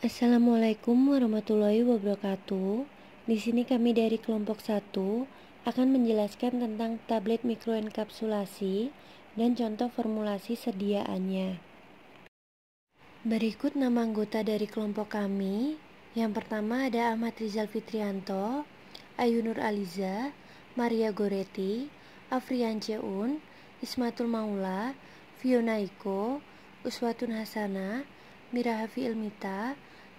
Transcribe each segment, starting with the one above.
Assalamualaikum warahmatullahi wabarakatuh. Di sini kami dari kelompok 1 akan menjelaskan tentang tablet mikroenkapsulasi dan contoh formulasi sediaannya. Berikut nama anggota dari kelompok kami. Yang pertama ada Ahmad Rizal Fitrianto, Ayu Nur Aliza, Maria Goretti, Afrian Ceun, Ismatul Maula, Fiona Iko, Uswatun Hasana, Mira Hafi Ilmita,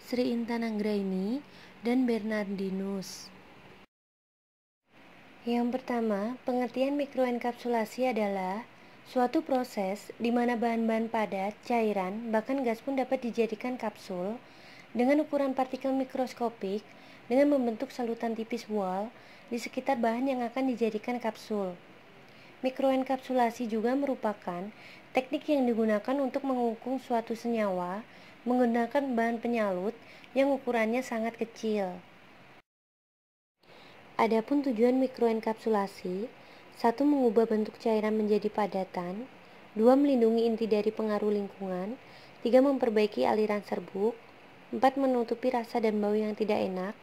Sri Intan Anggraini, dan Bernardinus. Yang pertama, pengertian mikroenkapsulasi adalah suatu proses di mana bahan-bahan padat, cairan, bahkan gas pun dapat dijadikan kapsul dengan ukuran partikel mikroskopik dengan membentuk salutan tipis wall di sekitar bahan yang akan dijadikan kapsul. Mikroenkapsulasi juga merupakan teknik yang digunakan untuk mengungkung suatu senyawa menggunakan bahan penyalut yang ukurannya sangat kecil. Adapun tujuan mikroenkapsulasi, 1. Mengubah bentuk cairan menjadi padatan, 2. Melindungi inti dari pengaruh lingkungan, 3. Memperbaiki aliran serbuk, 4. Menutupi rasa dan bau yang tidak enak,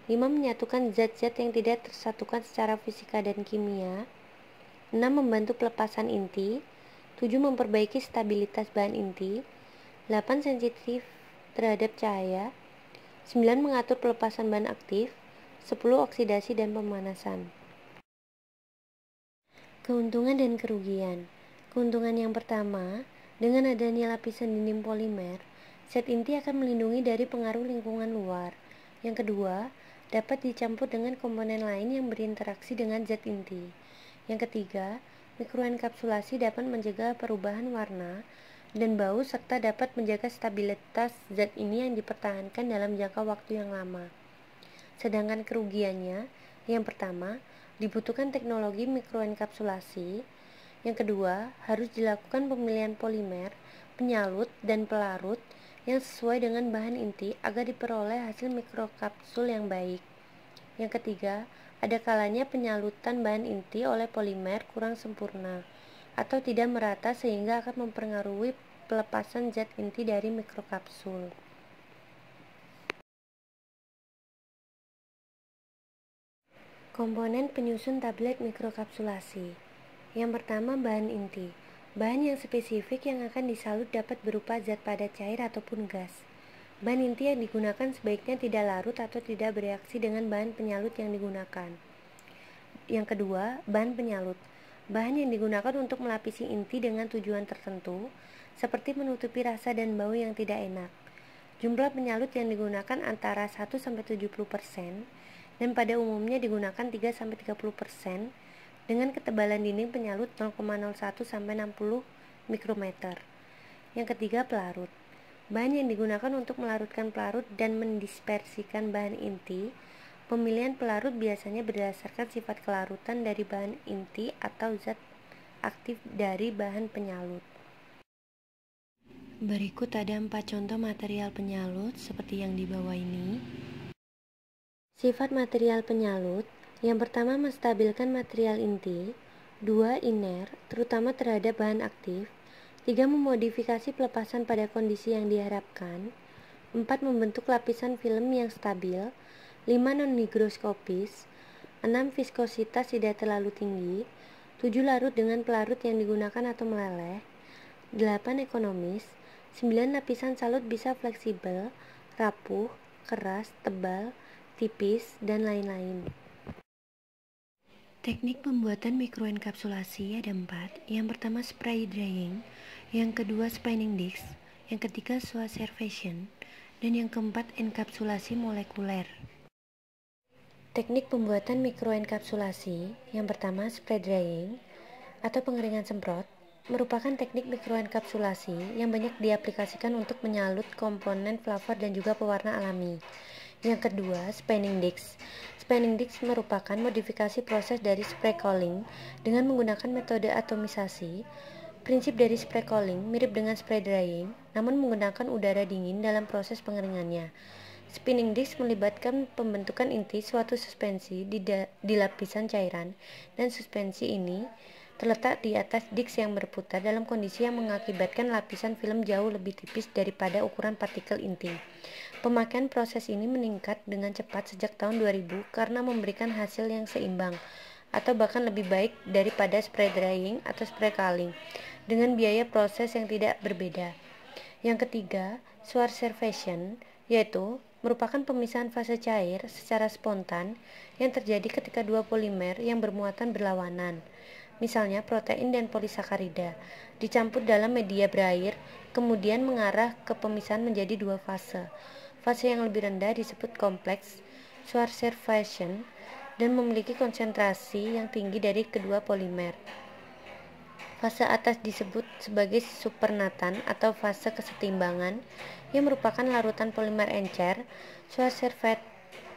5. Menyatukan zat-zat yang tidak tersatukan secara fisika dan kimia, 6. Membantu pelepasan inti, 7. Memperbaiki stabilitas bahan inti, 8. Sensitif terhadap cahaya, 9. Mengatur pelepasan bahan aktif, 10. Oksidasi dan pemanasan. Keuntungan dan kerugian. Keuntungan yang pertama, dengan adanya lapisan dinding polimer, zat inti akan melindungi dari pengaruh lingkungan luar. Yang kedua, dapat dicampur dengan komponen lain yang berinteraksi dengan zat inti. Yang ketiga, mikroenkapsulasi dapat mencegah perubahan warna dan bau serta dapat menjaga stabilitas zat ini yang dipertahankan dalam jangka waktu yang lama. Sedangkan kerugiannya, yang pertama, dibutuhkan teknologi mikroenkapsulasi. Yang kedua, harus dilakukan pemilihan polimer, penyalut, dan pelarut yang sesuai dengan bahan inti agar diperoleh hasil mikrokapsul yang baik. Yang ketiga, ada kalanya penyalutan bahan inti oleh polimer kurang sempurna atau tidak merata sehingga akan mempengaruhi pelepasan zat inti dari mikrokapsul. Komponen penyusun tablet mikrokapsulasi. Yang pertama, bahan inti. Bahan yang spesifik yang akan disalut dapat berupa zat padat cair ataupun gas. Bahan inti yang digunakan sebaiknya tidak larut atau tidak bereaksi dengan bahan penyalut yang digunakan. Yang kedua, bahan penyalut. Bahan yang digunakan untuk melapisi inti dengan tujuan tertentu, seperti menutupi rasa dan bau yang tidak enak. Jumlah penyalut yang digunakan antara 1-70% dan pada umumnya digunakan 3-30% dengan ketebalan dinding penyalut 0,01-60 mikrometer. Yang ketiga, pelarut. Bahan yang digunakan untuk melarutkan pelarut dan mendispersikan bahan inti. Pemilihan pelarut biasanya berdasarkan sifat kelarutan dari bahan inti atau zat aktif dari bahan penyalut. Berikut ada 4 contoh material penyalut seperti yang di bawah ini. Sifat material penyalut. Yang pertama, menstabilkan material inti. 2. Iner, terutama terhadap bahan aktif. 3. Memodifikasi pelepasan pada kondisi yang diharapkan. 4. Membentuk lapisan film yang stabil. 5. Non-higroskopis. 6. Viskositas tidak terlalu tinggi. 7. Larut dengan pelarut yang digunakan atau meleleh. 8. Ekonomis. 9. Lapisan salut bisa fleksibel, rapuh, keras, tebal, tipis, dan lain-lain. Teknik pembuatan mikroenkapsulasi ada 4. Yang pertama, spray drying. Yang kedua, spinning disc. Yang ketiga, suaservation. Dan yang keempat, enkapsulasi molekuler. Teknik pembuatan mikroenkapsulasi. Yang pertama, spray drying atau pengeringan semprot merupakan teknik mikroenkapsulasi yang banyak diaplikasikan untuk menyalut komponen flavor dan juga pewarna alami. Yang kedua, spinning disc. Spinning disc merupakan modifikasi proses dari spray cooling dengan menggunakan metode atomisasi. Prinsip dari spray cooling mirip dengan spray drying, namun menggunakan udara dingin dalam proses pengeringannya. Spinning disc melibatkan pembentukan inti suatu suspensi di lapisan cairan, dan suspensi ini terletak di atas disc yang berputar dalam kondisi yang mengakibatkan lapisan film jauh lebih tipis daripada ukuran partikel inti. Pemakaian proses ini meningkat dengan cepat sejak tahun 2000 karena memberikan hasil yang seimbang atau bahkan lebih baik daripada spray drying atau spray culling dengan biaya proses yang tidak berbeda. Yang ketiga, Schwarzerfaschen, yaitu merupakan pemisahan fase cair secara spontan yang terjadi ketika dua polimer yang bermuatan berlawanan, misalnya protein dan polisakarida, dicampur dalam media berair, kemudian mengarah ke pemisahan menjadi dua fase. Fase yang lebih rendah disebut kompleks Schwarzerfaschen dan memiliki konsentrasi yang tinggi dari kedua polimer. Fase atas disebut sebagai supernatan atau fase kesetimbangan yang merupakan larutan polimer encer. Schwarzerfaschen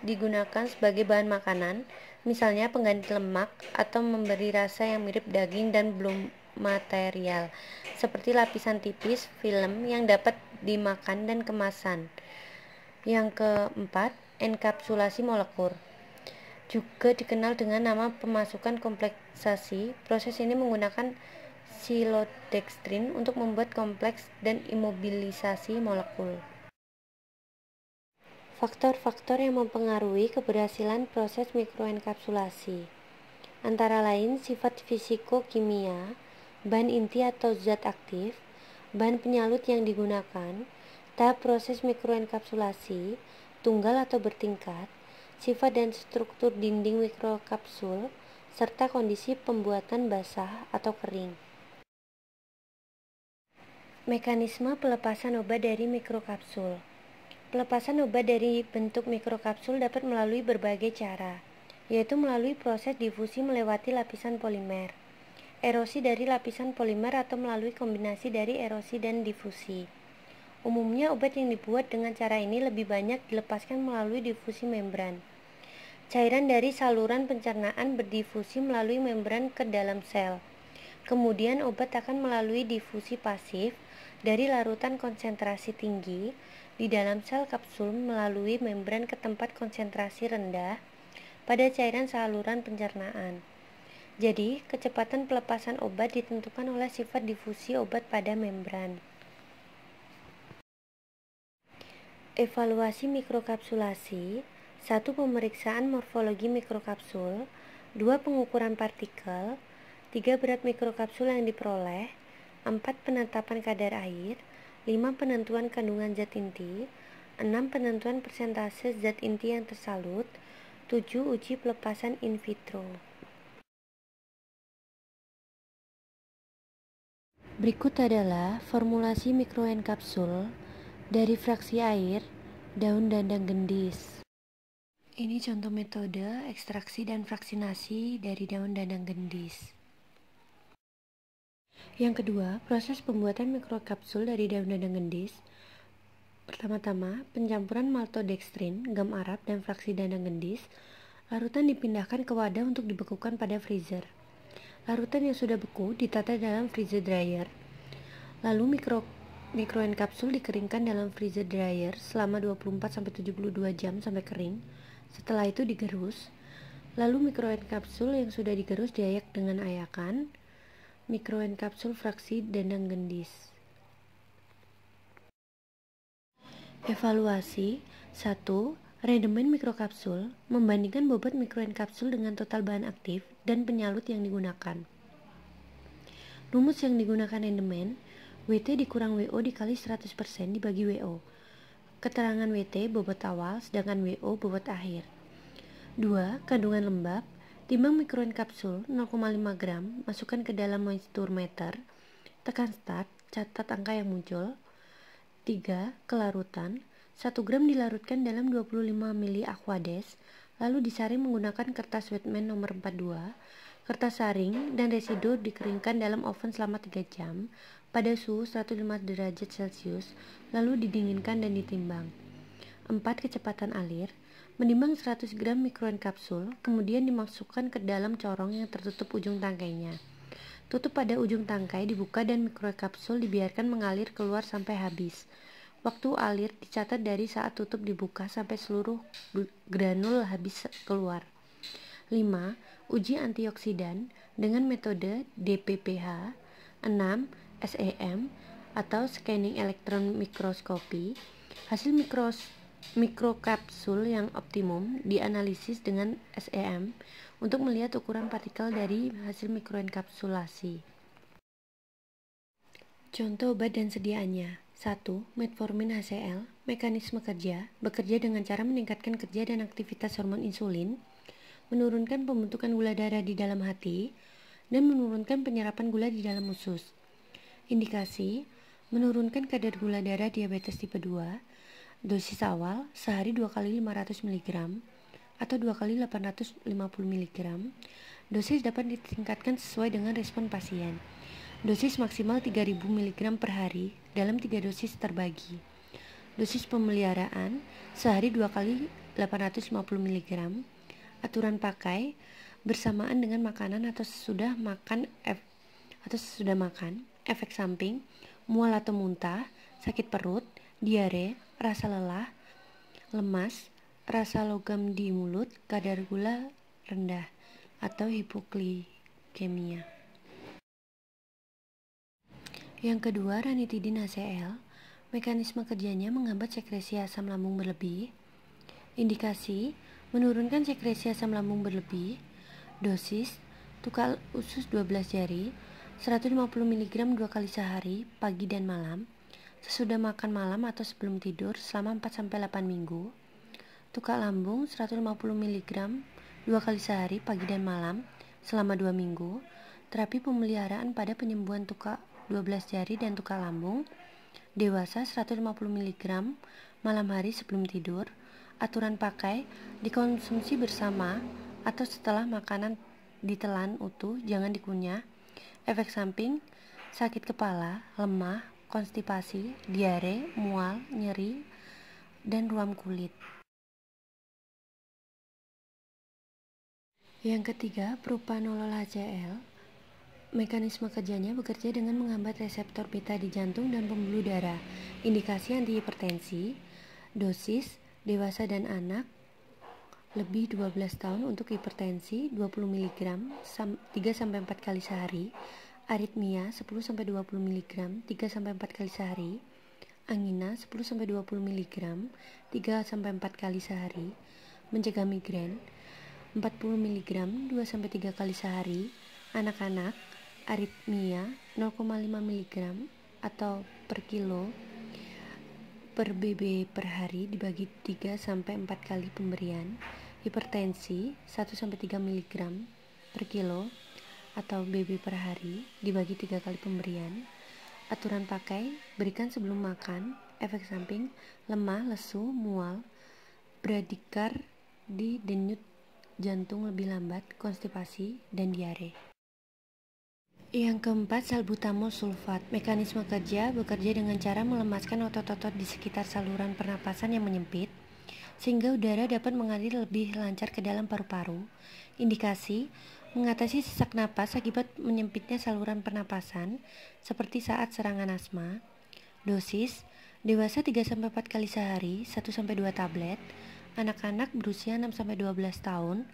digunakan sebagai bahan makanan, misalnya pengganti lemak atau memberi rasa yang mirip daging dan belum material, seperti lapisan tipis film yang dapat dimakan dan kemasan. Yang keempat, enkapsulasi molekul. Juga dikenal dengan nama pemasukan kompleksasi. Proses ini menggunakan silodextrin untuk membuat kompleks dan imobilisasi molekul. Faktor-faktor yang mempengaruhi keberhasilan proses mikroenkapsulasi antara lain sifat fisiko-kimia, bahan inti atau zat aktif, bahan penyalut yang digunakan, tahap proses mikroenkapsulasi, tunggal atau bertingkat, sifat dan struktur dinding mikrokapsul, serta kondisi pembuatan basah atau kering. Mekanisme pelepasan obat dari mikrokapsul. Pelepasan obat dari bentuk mikrokapsul dapat melalui berbagai cara, yaitu melalui proses difusi melewati lapisan polimer, erosi dari lapisan polimer atau melalui kombinasi dari erosi dan difusi. Umumnya obat yang dibuat dengan cara ini lebih banyak dilepaskan melalui difusi membran. Cairan dari saluran pencernaan berdifusi melalui membran ke dalam sel. Kemudian obat akan melalui difusi pasif dari larutan konsentrasi tinggi di dalam sel kapsul melalui membran ke tempat konsentrasi rendah pada cairan saluran pencernaan. Jadi, kecepatan pelepasan obat ditentukan oleh sifat difusi obat pada membran. Evaluasi mikrokapsulasi. 1. Pemeriksaan morfologi mikrokapsul. 2. Pengukuran partikel. 3. Berat mikrokapsul yang diperoleh. 4. Penetapan kadar air. 5. Penentuan kandungan zat inti. 6. Penentuan persentase zat inti yang tersalut. 7. Uji pelepasan in vitro. Berikut adalah formulasi mikroenkapsul dari fraksi air, daun dandang gendis. Ini contoh metode ekstraksi dan fraksinasi dari daun dandang gendis. Yang kedua, proses pembuatan mikrokapsul dari daun dandang gendis. Pertama-tama, pencampuran maltodextrin, gam arab, dan fraksi dandang gendis. Larutan dipindahkan ke wadah untuk dibekukan pada freezer. Larutan yang sudah beku ditata dalam freezer dryer. Lalu mikroenkapsul dikeringkan dalam freezer dryer selama 24-72 jam sampai kering. Setelah itu digerus. Lalu mikroenkapsul yang sudah digerus diayak dengan ayakan. Mikroenkapsul fraksi dandang gendis. Evaluasi. 1. Rendemen mikrokapsul membandingkan bobot mikroenkapsul dengan total bahan aktif dan penyalut yang digunakan. Rumus yang digunakan rendemen, WT dikurang WO dikali 100% dibagi WO. Keterangan WT bobot awal sedangkan WO bobot akhir. 2. Kandungan lembab. Timbang mikroenkapsul 0,5 gram, masukkan ke dalam moisture meter, tekan start, catat angka yang muncul. 3. Kelarutan. 1 gram dilarutkan dalam 25 ml Aquades, lalu disaring menggunakan kertas wetman nomor 42. Kertas saring dan residu dikeringkan dalam oven selama 3 jam pada suhu 105 derajat Celcius, lalu didinginkan dan ditimbang. 4. Kecepatan alir. Menimbang 100 gram mikroenkapsul, kemudian dimasukkan ke dalam corong yang tertutup ujung tangkainya. Tutup pada ujung tangkai dibuka dan mikrokapsul dibiarkan mengalir keluar sampai habis. Waktu alir dicatat dari saat tutup dibuka sampai seluruh granul habis keluar. 5. Uji antioksidan dengan metode DPPH. 6. SEM atau scanning elektron mikroskopi. Hasil Mikrokapsul yang optimum dianalisis dengan SEM untuk melihat ukuran partikel dari hasil mikroenkapsulasi. Contoh obat dan sediaannya. 1. Metformin HCl. Mekanisme kerja. Bekerja dengan cara meningkatkan kerja dan aktivitas hormon insulin, menurunkan pembentukan gula darah di dalam hati, dan menurunkan penyerapan gula di dalam usus. Indikasi: menurunkan kadar gula darah diabetes tipe 2. Dosis awal sehari 2 kali 500 mg atau 2 kali 850 mg. Dosis dapat ditingkatkan sesuai dengan respon pasien. Dosis maksimal 3000 mg per hari dalam 3 dosis terbagi. Dosis pemeliharaan sehari 2 kali 850 mg. Aturan pakai bersamaan dengan makanan atau sesudah makan. Efek samping: mual atau muntah, sakit perut, diare, rasa lelah, lemas, rasa logam di mulut, kadar gula rendah, atau hipoglikemia. Yang kedua, ranitidin HCl. Mekanisme kerjanya menghambat sekresi asam lambung berlebih. Indikasi: menurunkan sekresi asam lambung berlebih. Dosis: tukal usus 12 jari, 150 mg 2 kali sehari, pagi dan malam, sesudah makan malam atau sebelum tidur selama 4-8 minggu. Tukal lambung 150 mg 2 kali sehari, pagi dan malam, selama 2 minggu. Terapi pemeliharaan pada penyembuhan tukal 12 jari dan tukal lambung. Dewasa 150 mg malam hari sebelum tidur. Aturan pakai: dikonsumsi bersama atau setelah makanan ditelan utuh, jangan dikunyah. Efek samping: sakit kepala, lemah, konstipasi, diare, mual, nyeri, dan ruam kulit. Yang ketiga, propranolol HCl. Mekanisme kerjanya bekerja dengan menghambat reseptor beta di jantung dan pembuluh darah. Indikasi antihipertensi. Dosis: dewasa dan anak lebih 12 tahun untuk hipertensi 20 mg 3-4 kali sehari, aritmia 10-20 mg 3-4 kali sehari, angina 10-20 mg 3-4 kali sehari, mencegah migrain 40 mg 2-3 kali sehari, anak-anak, aritmia 0,5 mg atau per kilo per BB per hari dibagi 3-4 kali pemberian. Hipertensi 1-3 mg per kilo atau BB per hari dibagi 3 kali pemberian. Aturan pakai: berikan sebelum makan. Efek samping: lemah, lesu, mual, bradikardi, denyut jantung lebih lambat, konstipasi, dan diare. Yang keempat, salbutamol sulfat. Mekanisme kerja bekerja dengan cara melemaskan otot-otot di sekitar saluran pernapasan yang menyempit, sehingga udara dapat mengalir lebih lancar ke dalam paru-paru. Indikasi: mengatasi sesak napas akibat menyempitnya saluran pernapasan, seperti saat serangan asma. Dosis: dewasa 3-4 kali sehari, 1-2 tablet. Anak-anak berusia 6-12 tahun,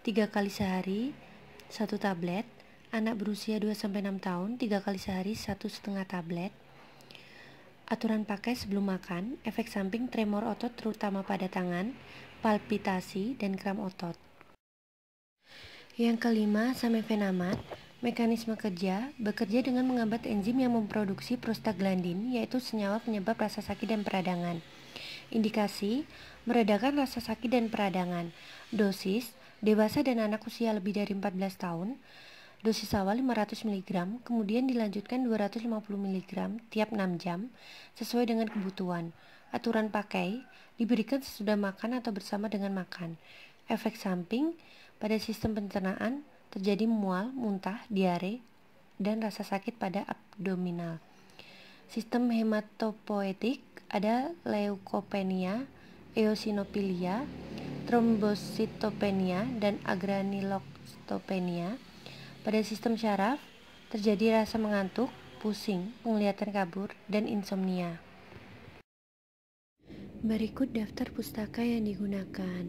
3 kali sehari, 1 tablet. Anak berusia 2-6 tahun, 3 kali sehari, 1,5 tablet. Aturan pakai sebelum makan. Efek samping: tremor otot terutama pada tangan, palpitasi, dan kram otot. Yang kelima, samefenamat. Mekanisme kerja bekerja dengan menghambat enzim yang memproduksi prostaglandin, yaitu senyawa penyebab rasa sakit dan peradangan. Indikasi: meredakan rasa sakit dan peradangan. Dosis: dewasa dan anak usia lebih dari 14 tahun. Dosis awal 500 mg, kemudian dilanjutkan 250 mg tiap 6 jam, sesuai dengan kebutuhan. Aturan pakai: diberikan sesudah makan atau bersama dengan makan. Efek samping: pada sistem pencernaan, terjadi mual, muntah, diare, dan rasa sakit pada abdominal. Sistem hematopoietik: ada leukopenia, eosinofilia, trombositopenia, dan agranulopenia. Pada sistem syaraf, terjadi rasa mengantuk, pusing, penglihatan kabur, dan insomnia. Berikut daftar pustaka yang digunakan.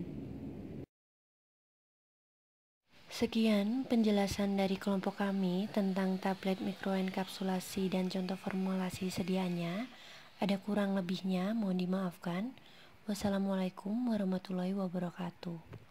Sekian penjelasan dari kelompok kami tentang tablet mikroenkapsulasi dan contoh formulasi sediaannya. Ada kurang lebihnya, mohon dimaafkan. Wassalamualaikum warahmatullahi wabarakatuh.